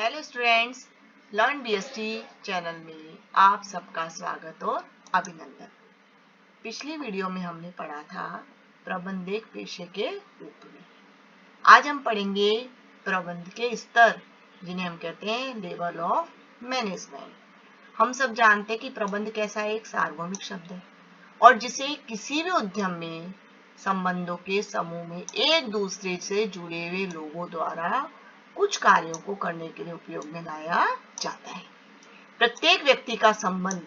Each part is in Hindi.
Hello students, learn BST channel में आप सबका स्वागत और अभिनंदन। पिछली वीडियो में हमने पढ़ा था प्रबंधक पेशे के रूप में। आज हम पढ़ेंगे प्रबंध के स्तर, जिन्हें हम कहते हैं लेवल ऑफ मैनेजमेंट। हम सब जानते हैं कि प्रबंध कैसा एक सार्वभौमिक शब्द है और जिसे किसी भी उद्यम में संबंधों के समूह में एक दूसरे से जुड़े हुए लोगों द्वारा कुछ कार्यों को करने के लिए उपयोग में लाया जाता है। प्रत्येक व्यक्ति का संबंध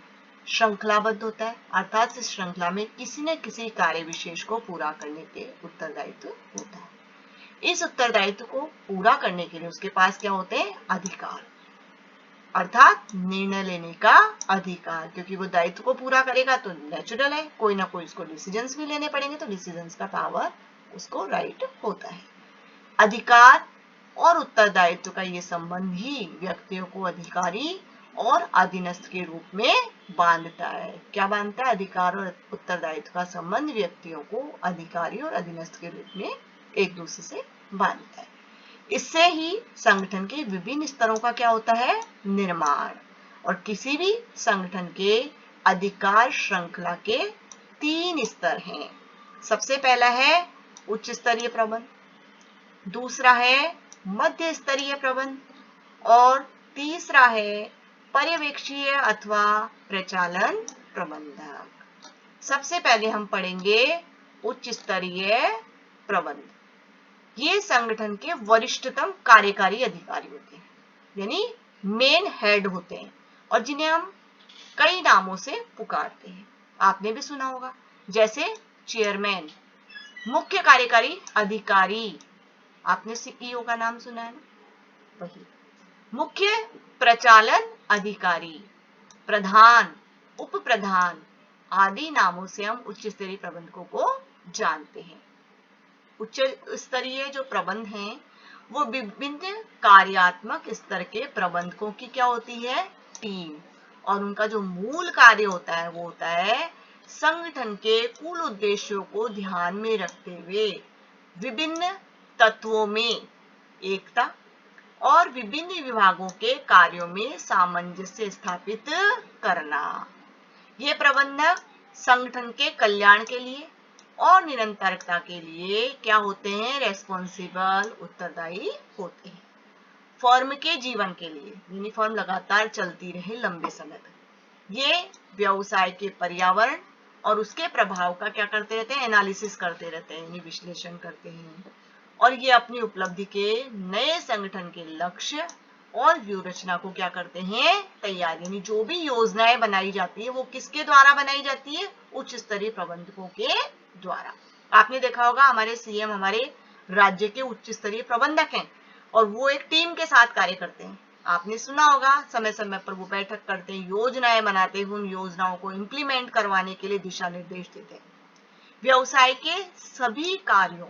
श्रृंखलाबद्ध होता है, अर्थात इस श्रृंखला में किसी न किसी कार्य विशेष को पूरा करने के उत्तरदायित्व होता है। इस उत्तरदायित्व को पूरा करने के लिए उसके पास क्या होते हैं? अधिकार, अर्थात निर्णय लेने का अधिकार, क्योंकि वो दायित्व को पूरा करेगा तो नेचुरल है कोई ना कोई उसको डिसीजंस भी लेने पड़ेंगे, तो डिसीजंस का पावर उसको राइट होता है। अधिकार और उत्तरदायित्व का ये संबंध ही व्यक्तियों को अधिकारी और अधीनस्थ के रूप में बांधता है। क्या बांधता है? अधिकार और उत्तरदायित्व का संबंध व्यक्तियों को अधिकारी और अधीनस्थ के रूप में एक दूसरे से बांधता है। इससे ही संगठन के विभिन्न स्तरों का क्या होता है? निर्माण। और किसी भी संगठन के अधिकार श्रृंखला के 3 स्तर हैं। सबसे पहला है उच्च स्तरीय प्रबंध, दूसरा है मध्य स्तरीय प्रबंध और तीसरा है पर्यवेक्षीय अथवा प्रचालन प्रबंधक। सबसे पहले हम पढ़ेंगे उच्च स्तरीय प्रबंध। ये संगठन के वरिष्ठतम कार्यकारी अधिकारी होते हैं, यानी मेन हेड होते हैं, और जिन्हें हम कई नामों से पुकारते हैं। आपने भी सुना होगा, जैसे चेयरमैन, मुख्य कार्यकारी अधिकारी, आपने सीईओ का नाम सुना है ना, वही। मुख्य प्रचालन अधिकारी, प्रधान, उप प्रधान आदि नामों से हम उच्च स्तरीय प्रबंधकों को जानते हैं। उच्च स्तरीय जो प्रबंध हैं वो विभिन्न कार्यात्मक स्तर के प्रबंधकों की क्या होती है? टीम। और उनका जो मूल कार्य होता है वो होता है संगठन के कुल उद्देश्यों को ध्यान में रखते हुए विभिन्न तत्वों में एकता और विभिन्न विभागों के कार्यों में सामंजस्य स्थापित करना। ये प्रबंधक संगठन के कल्याण के लिए और निरंतरता के लिए क्या होते हैं? रेस्पॉन्सिबल, उत्तरदायी होते हैं। फर्म के जीवन के लिए, यानी फर्म लगातार चलती रहे लंबे समय तक, ये व्यवसाय के पर्यावरण और उसके प्रभाव का क्या करते रहते हैं? एनालिसिस करते रहते हैं, यानी विश्लेषण करते हैं। और ये अपनी उपलब्धि के नए संगठन के लक्ष्य और व्यू रचना को क्या करते हैं? तैयार, यानी जो भी योजनाएं बनाई जाती है वो किसके द्वारा बनाई जाती है? उच्च स्तरीय प्रबंधकों के द्वारा। आपने देखा होगा हमारे सीएम हमारे राज्य के उच्च स्तरीय प्रबंधक हैं और वो एक टीम के साथ कार्य करते हैं। आपने सुना होगा समय समय पर वो बैठक करते हैं, योजनाएं बनाते हैं, उन योजनाओं को इंप्लीमेंट करवाने के लिए दिशा निर्देश देते हैं। व्यवसाय के सभी कार्यों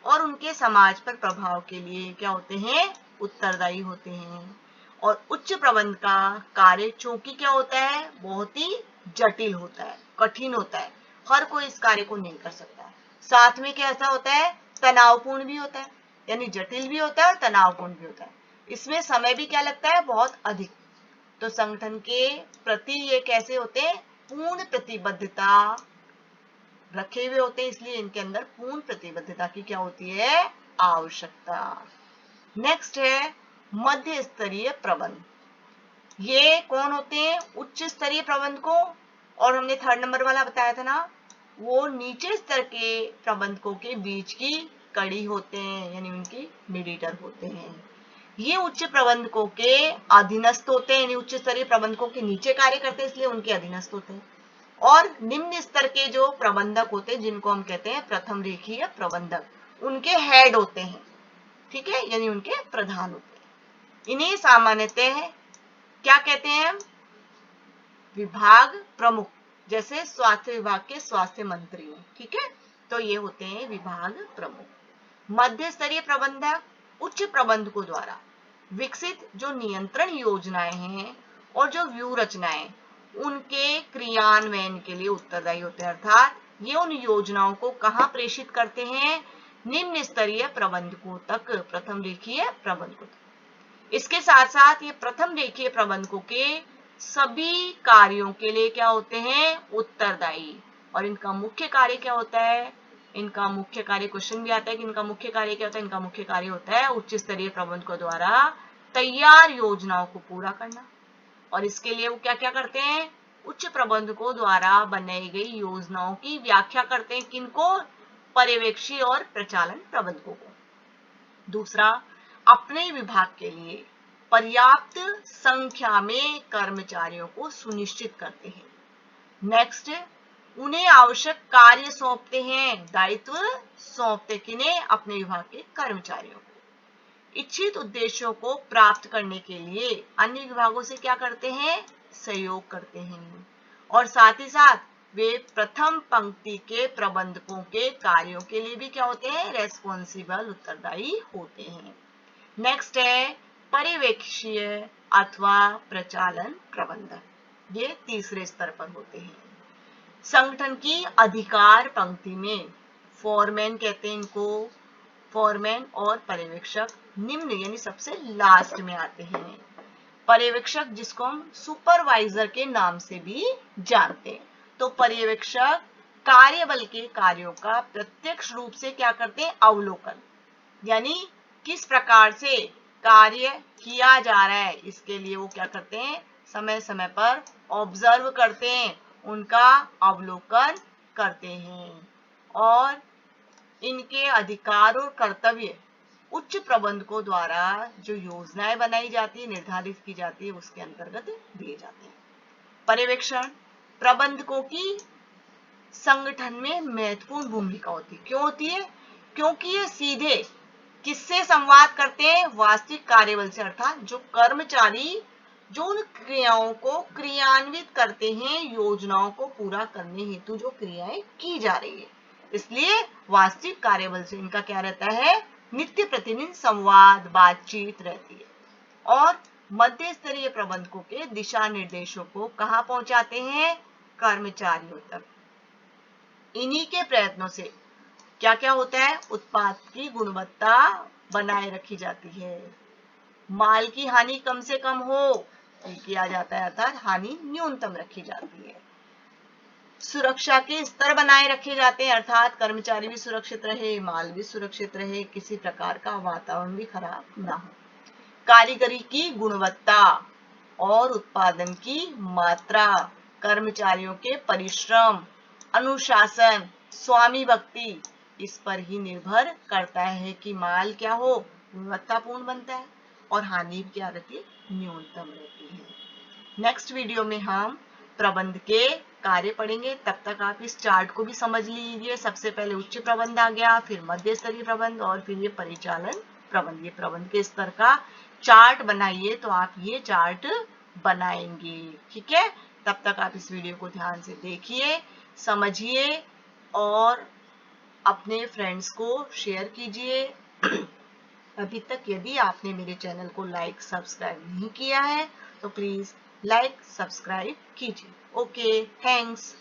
और उनके समाज पर प्रभाव के लिए क्या होते हैं? उत्तरदायी होते हैं। और उच्च प्रबंध का कार्य चूंकि क्या होता है? बहुत ही जटिल होता है, कठिन होता है, हर कोई इस कार्य को नहीं कर सकता। साथ में कैसा होता है? तनावपूर्ण भी होता है, यानी जटिल भी होता है और तनावपूर्ण भी होता है। इसमें समय भी क्या लगता है? बहुत अधिक। तो संगठन के प्रति ये कैसे होते हैं? पूर्ण प्रतिबद्धता रखे हुए होते हैं, इसलिए इनके अंदर पूर्ण प्रतिबद्धता की क्या होती है? आवश्यकता। नेक्स्ट है मध्य स्तरीय प्रबंध। ये कौन होते हैं? उच्च स्तरीय प्रबंधकों, और हमने 3rd नंबर वाला बताया था ना, वो नीचे स्तर के प्रबंधकों के बीच की कड़ी होते हैं, यानी उनकी मीडिएटर होते हैं। ये उच्च प्रबंधकों के अधीनस्थ होते हैं, यानी उच्च स्तरीय प्रबंधकों के नीचे कार्य करते हैं, इसलिए उनके अधीनस्थ होते हैं। और निम्न स्तर के जो प्रबंधक होते हैं, जिनको हम कहते हैं प्रथम रेखीय प्रबंधक, उनके हेड होते हैं, ठीक है, यानी उनके प्रधान होते हैं। इन्हें सामान्यतः क्या कहते हैं हम? विभाग प्रमुख, जैसे स्वास्थ्य विभाग के स्वास्थ्य मंत्री हैं, ठीक है, तो ये होते हैं विभाग प्रमुख। मध्य स्तरीय प्रबंधक उच्च प्रबंधकों द्वारा विकसित जो नियंत्रण योजनाएं हैं और जो व्यू रचनाएं, उनके क्रियान्वयन के लिए उत्तरदायी होते हैं, अर्थात ये उन योजनाओं को कहां प्रेषित करते हैं? निम्न स्तरीय प्रबंधकों तक, प्रथम रेखीय प्रबंधकों तक। इसके साथ साथ ये प्रथम रेखीय प्रबंधकों के सभी कार्यों के लिए क्या होते हैं, उत्तरदायी। और इनका मुख्य कार्य क्या होता है, इनका मुख्य कार्य, क्वेश्चन भी आता है कि इनका मुख्य कार्य क्या होता है। इनका मुख्य कार्य होता है उच्च स्तरीय प्रबंधकों द्वारा तैयार योजनाओं को पूरा करना। और इसके लिए वो क्या क्या करते हैं, उच्च प्रबंधकों द्वारा बनाई गई योजनाओं की व्याख्या करते हैं। किनको, पर्यवेक्षी और प्रचालन प्रबंधकों को। दूसरा, अपने विभाग के लिए पर्याप्त संख्या में कर्मचारियों को सुनिश्चित करते हैं। नेक्स्ट, उन्हें आवश्यक कार्य सौंपते हैं, दायित्व सौंपते किन्हें, अपने विभाग के कर्मचारियों को। इच्छित उद्देश्यों को प्राप्त करने के लिए अन्य विभागों से क्या करते हैं, सहयोग करते हैं। और साथ ही साथ वे प्रथम पंक्ति के प्रबंधकों के कार्यों के लिए भी क्या होते हैं, रेस्पॉन्सिबल, उत्तरदायी होते हैं। नेक्स्ट है पर्यवेक्षीय अथवा प्रचालन प्रबंधक, ये तीसरे स्तर पर होते हैं। संगठन की अधिकार पंक्ति में फोरमैन कहते हैं इनको, फोरमैन और पर्यवेक्षक निम्न यानी सबसे लास्ट में आते हैं। पर्यवेक्षक जिसको हम सुपरवाइजर के नाम से भी जानते हैं। तो पर्यवेक्षक कार्यबल के कार्यों का प्रत्यक्ष रूप से क्या करते हैं, अवलोकन, यानी किस प्रकार से कार्य किया जा रहा है, इसके लिए वो क्या करते हैं, समय समय पर ऑब्जर्व करते हैं, उनका अवलोकन करते हैं। और इनके अधिकार और कर्तव्य उच्च प्रबंधकों द्वारा जो योजनाएं बनाई जाती है, निर्धारित की जाती है, उसके अंतर्गत दिए जाते हैं। पर्यवेक्षण प्रबंधकों की संगठन में महत्वपूर्ण भूमिका होती है। क्यों होती है, क्योंकि ये सीधे किससे संवाद करते हैं, वास्तविक कार्यबल से, अर्थात जो कर्मचारी जो उन क्रियाओं को क्रियान्वित करते हैं, योजनाओं को पूरा करने हेतु जो क्रियाएं की जा रही है। इसलिए वास्तविक कार्यबल से इनका क्या रहता है, नित्य प्रतिदिन संवाद, बातचीत रहती है। और मध्य स्तरीय प्रबंधकों के दिशा निर्देशों को कहां पहुंचाते हैं, कर्मचारियों तक। इन्हीं के प्रयत्नों से क्या क्या होता है, उत्पाद की गुणवत्ता बनाए रखी जाती है, माल की हानि कम से कम हो किया जाता है, अर्थात हानि न्यूनतम रखी जाती है, सुरक्षा के स्तर बनाए रखे जाते हैं, अर्थात कर्मचारी भी सुरक्षित रहे, माल भी सुरक्षित रहे, किसी प्रकार का वातावरण भी खराब ना हो, कारीगरी की गुणवत्ता और उत्पादन की मात्रा, कर्मचारियों के परिश्रम, अनुशासन, स्वामी भक्ति, इस पर ही निर्भर करता है कि माल क्या हो, गुणवत्तापूर्ण बनता है और हानि क्या रहती है, न्यूनतम रहती है। नेक्स्ट वीडियो में हम प्रबंध के कार्य पढ़ेंगे, तब तक आप इस चार्ट को भी समझ लीजिए। सबसे पहले उच्च प्रबंध आ गया, फिर मध्य स्तरीय प्रबंध और फिर ये परिचालन प्रबंध। ये प्रबंध के स्तर का चार्ट बनाइए, तो आप ये चार्ट बनाएंगे, ठीक है। तब तक आप इस वीडियो को ध्यान से देखिए, समझिए और अपने फ्रेंड्स को शेयर कीजिए। अभी तक यदि आपने मेरे चैनल को लाइक सब्सक्राइब नहीं किया है तो प्लीज लाइक सब्सक्राइब कीजिए। Okay, thanks.